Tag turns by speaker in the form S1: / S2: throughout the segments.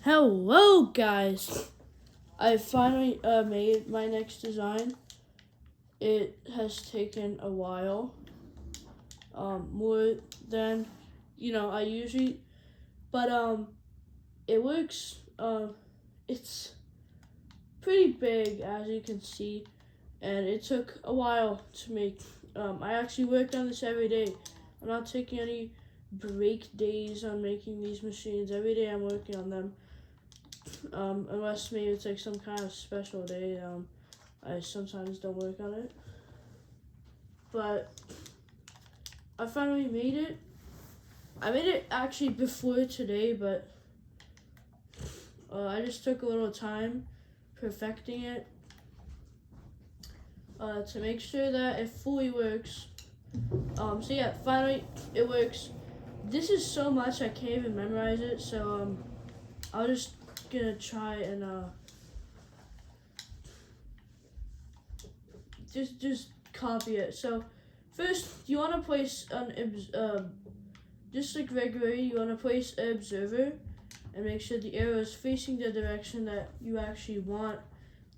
S1: Hello guys! I finally made my next design. It has taken a while, more than I usually, but it works. It's pretty big as you can see, and it took a while to make. I actually worked on this every day. I'm not taking any break days on making these machines. Every day I'm working on them. Unless maybe it's like some kind of special day, I sometimes don't work on it. But I finally made it. I made it actually before today, but I just took a little time perfecting it to make sure that it fully works. So yeah, finally it works. This is so much I can't even memorize it, so I'll just gonna try and just copy it. So first you want to place just like regularly, you want to place an observer and make sure the arrow is facing the direction that you actually want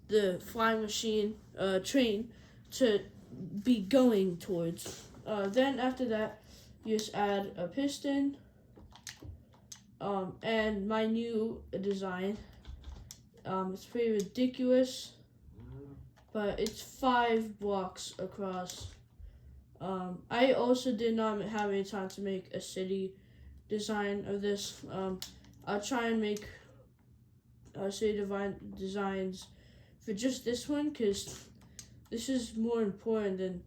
S1: the flying machine train to be going towards. Then after that you just add a piston. And my new design, it's pretty ridiculous, but it's 5 blocks across. I also did not have any time to make a city design of this. I'll try and make city designs for just this one, because this is more important than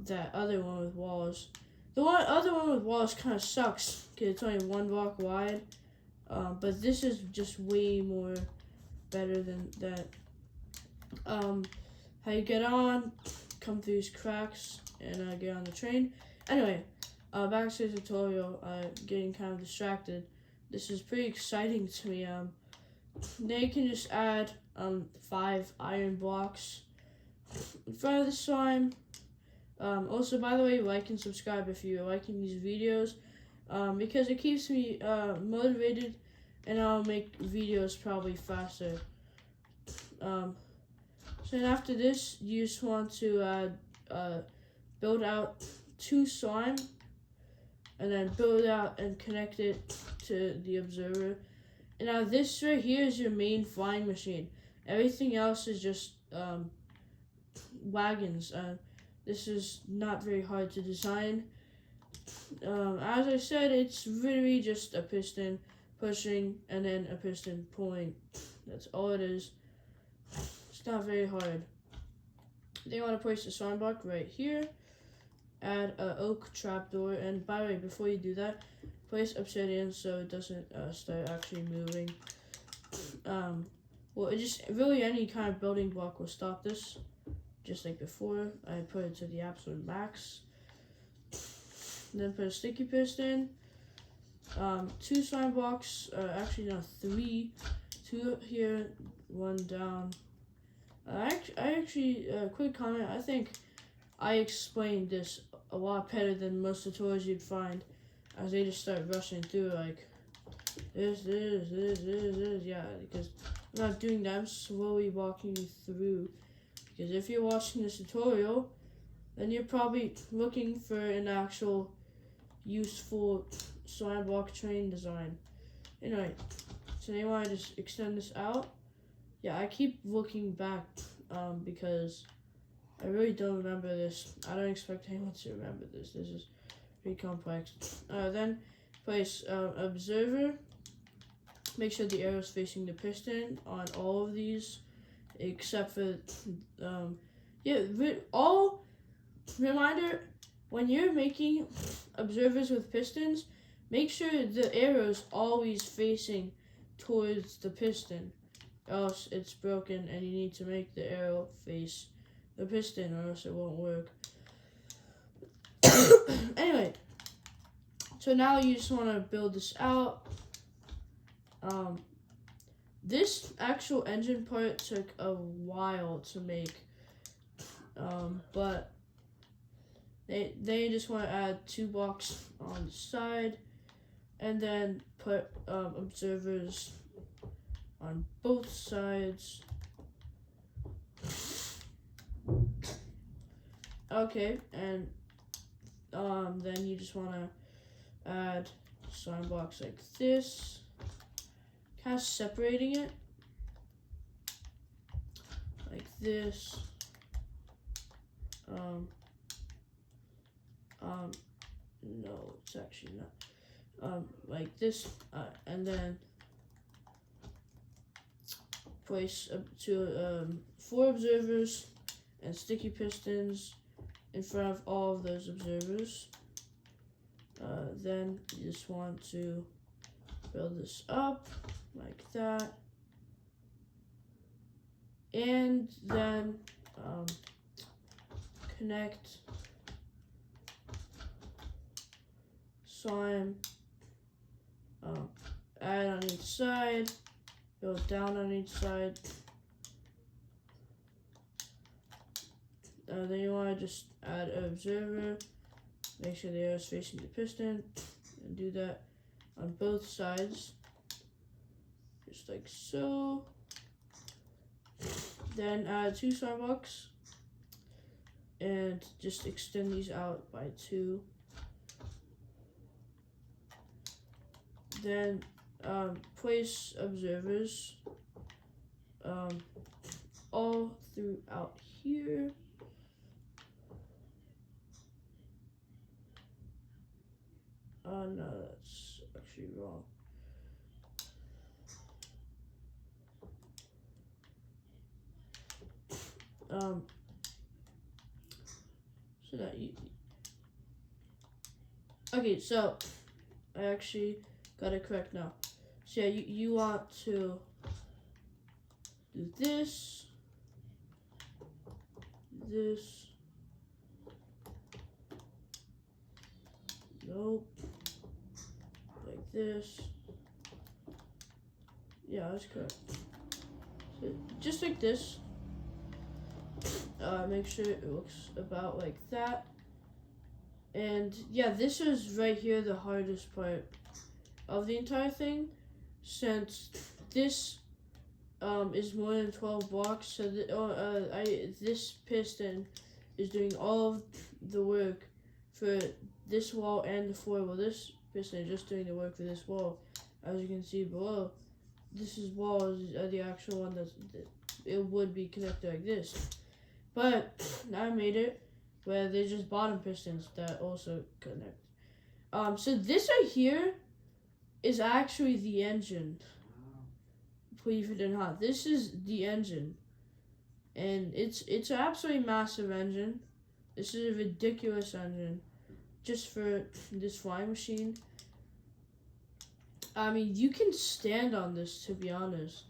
S1: that other one with walls. The other one with walls kind of sucks because it's only 1 block wide, but this is just way more better than that. How you get on, come through these cracks, and get on the train. Anyway, back to the tutorial. Getting kind of distracted. This is pretty exciting to me. Then you can just add 5 iron blocks in front of the slime. Also, by the way, like and subscribe if you're liking these videos, because it keeps me motivated, and I'll make videos probably faster. So then after this, you just want to build out 2 slime, and then build out and connect it to the observer. And now this right here is your main flying machine. Everything else is just wagons. This is not very hard to design. As I said, it's really just a piston pushing and then a piston pulling. That's all it is. It's not very hard. Then you want to place the slime block right here. Add an oak trapdoor, and by the way, before you do that, place obsidian so it doesn't start actually moving. Well, it just really any kind of building block will stop this. Just like before, I put it to the absolute max. Then put a sticky piston. 2 slime blocks, actually no, 3. 2 here, 1 down. I actually, quick comment, I think I explained this a lot better than most tutorials you'd find, as they just start rushing through like this, yeah, because I'm not doing that, I'm slowly walking you through. Because if you're watching this tutorial, then you're probably looking for an actual useful slime block train design. Anyway, so now you want to just extend this out. Yeah, I keep looking back because I really don't remember this. I don't expect anyone to remember this. This is pretty complex. Then place observer. Make sure the arrow is facing the piston on all of these, except for reminder, when you're making observers with pistons, make sure the arrow is always facing towards the piston, else it's broken, and you need to make the arrow face the piston or else it won't work. Anyway, so now you just want to build this out. This actual engine part took a while to make, but they just want to add 2 blocks on the side, and then put observers on both sides. Okay, and then you just want to add sign blocks like this, kind of separating it like this. No, it's actually not. Like this, and then place four observers and sticky pistons in front of all of those observers. Then you just want to build this up like that, and then connect slime, add on each side, build down on each side. Then you want to just add an observer, make sure the arrow is facing the piston, and do that on both sides, just like so. Then add 2 slime blocks, and just extend these out by 2. Then place observers all throughout here. Oh no, that's actually wrong. So that you. Okay, so I actually got it correct now. So yeah, you want to do this, nope, like this. Yeah, that's correct. So just like this. Make sure it looks about like that. And yeah, this is right here the hardest part of the entire thing, since this is more than 12 blocks. So this piston is doing all of the work for this wall and the floor. Well, this piston is just doing the work for this wall. As you can see below, this wall is the actual one that it would be connected like this. But I made it where they're just bottom pistons that also connect. So this right here is actually the engine. Believe it or not, this is the engine, and it's an absolutely massive engine. This is a ridiculous engine, just for this flying machine. I mean, you can stand on this, to be honest.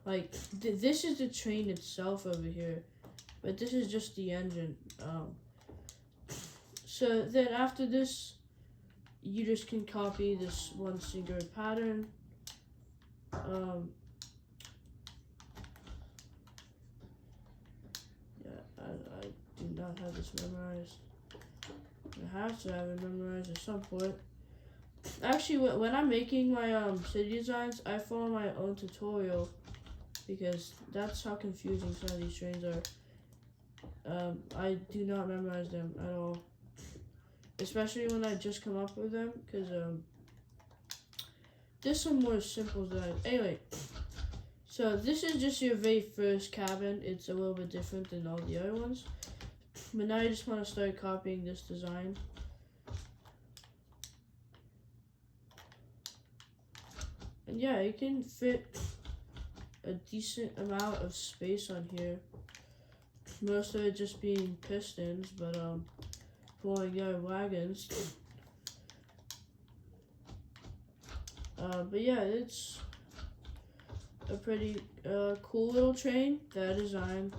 S1: Like this is the train itself over here, but this is just the engine. So then after this, you just can copy this one singular pattern. I do not have this memorized. I have to have it memorized at some point. Actually, when I'm making my city designs, I follow my own tutorial, because that's how confusing some of these trains are. I do not memorize them at all, especially when I just come up with them, because there's some more simple designs. Anyway, so this is just your very first cabin. It's a little bit different than all the other ones, but now you just want to start copying this design. And yeah, it can fit a decent amount of space on here. Most of it just being pistons, but pulling the other wagons. But yeah, it's a pretty cool little train that I designed.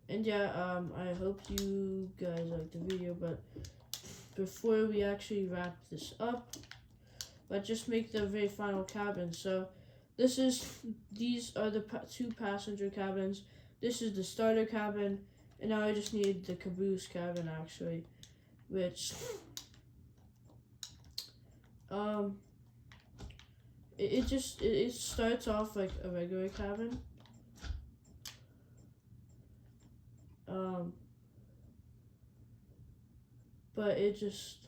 S1: And yeah, I hope you guys liked the video, but before we actually wrap this up, let's just make the very final cabin. So these are the 2 passenger cabins. This is the starter cabin, and now I just need the caboose cabin, actually, which Um, it starts off like a regular cabin. But it just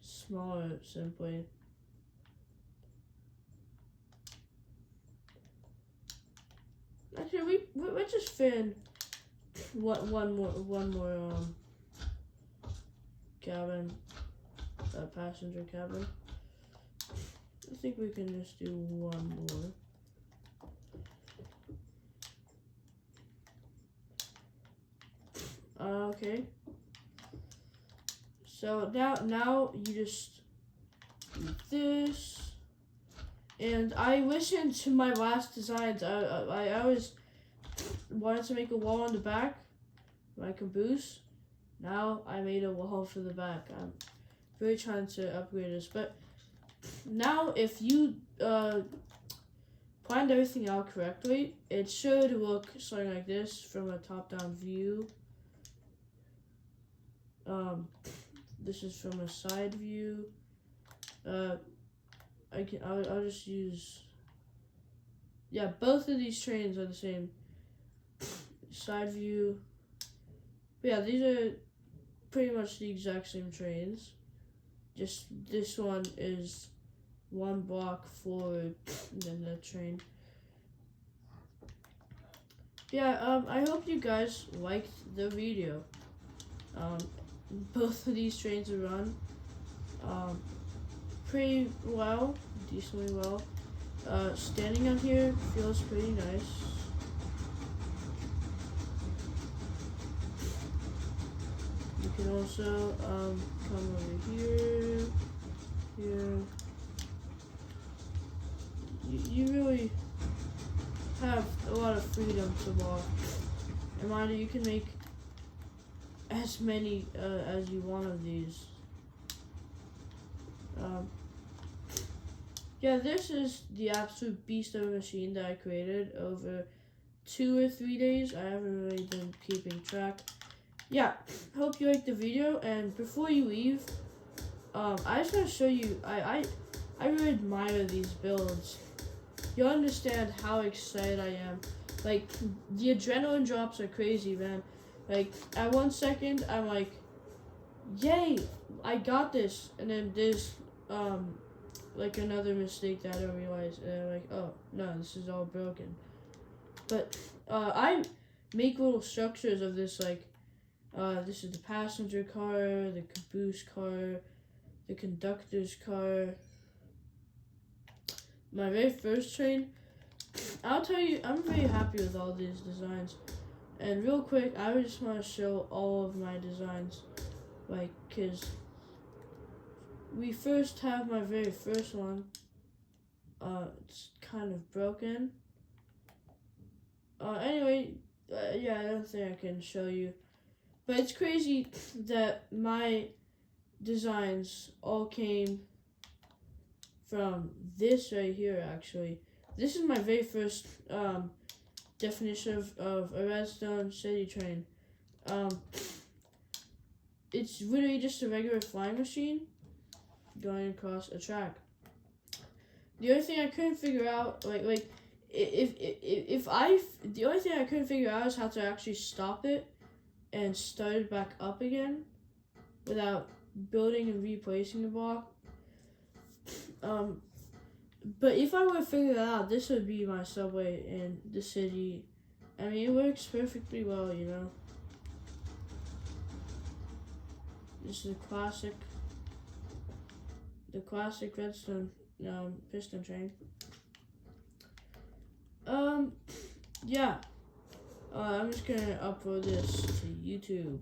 S1: smaller simply. Actually, we just fit in one more cabin, passenger cabin. I think we can just do one more. Okay. So now you just do this, and I listened to my last designs. I always wanted to make a wall on the back, my caboose. Now I made a wall for the back. I'm really trying to upgrade this, but now if you planned everything out correctly, it should look something like this from a top-down view. This is from a side view. I'll just use, yeah, both of these trains are the same. Side view. But yeah, these are pretty much the exact same trains. Just this one is one block forward than the train. Yeah, I hope you guys liked the video. Both of these trains are run pretty well, decently well. Standing on here feels pretty nice. You can also come over here. You really have a lot of freedom to walk. And mind you, you can make as many as you want of these. Yeah, this is the absolute beast of a machine that I created over 2 or 3 days. I haven't really been keeping track. Yeah, hope you liked the video, and before you leave, I just want to show you, I really admire these builds. You'll understand how excited I am. Like, the adrenaline drops are crazy, man. Like, at 1 second, I'm like, yay, I got this. And then there's, like, another mistake that I don't realize. And I'm like, oh, no, this is all broken. But, I make little structures of this, like, this is the passenger car, the caboose car, the conductor's car. My very first train, I'll tell you, I'm very happy with all these designs. And real quick, I just want to show all of my designs, like, cause we first have my very first one. It's kind of broken. Anyway, yeah, I don't think I can show you, but it's crazy that my designs all came from this right here. Actually, this is my very first definition of a redstone city train. It's literally just a regular flying machine going across a track. The only thing I couldn't figure out, the only thing I couldn't figure out is how to actually stop it and start it back up again without building and replacing the block. But if I were to figure that out, this would be my subway in the city. I mean, it works perfectly well, you know. This is the classic redstone piston train. Yeah. I'm just gonna upload this to YouTube.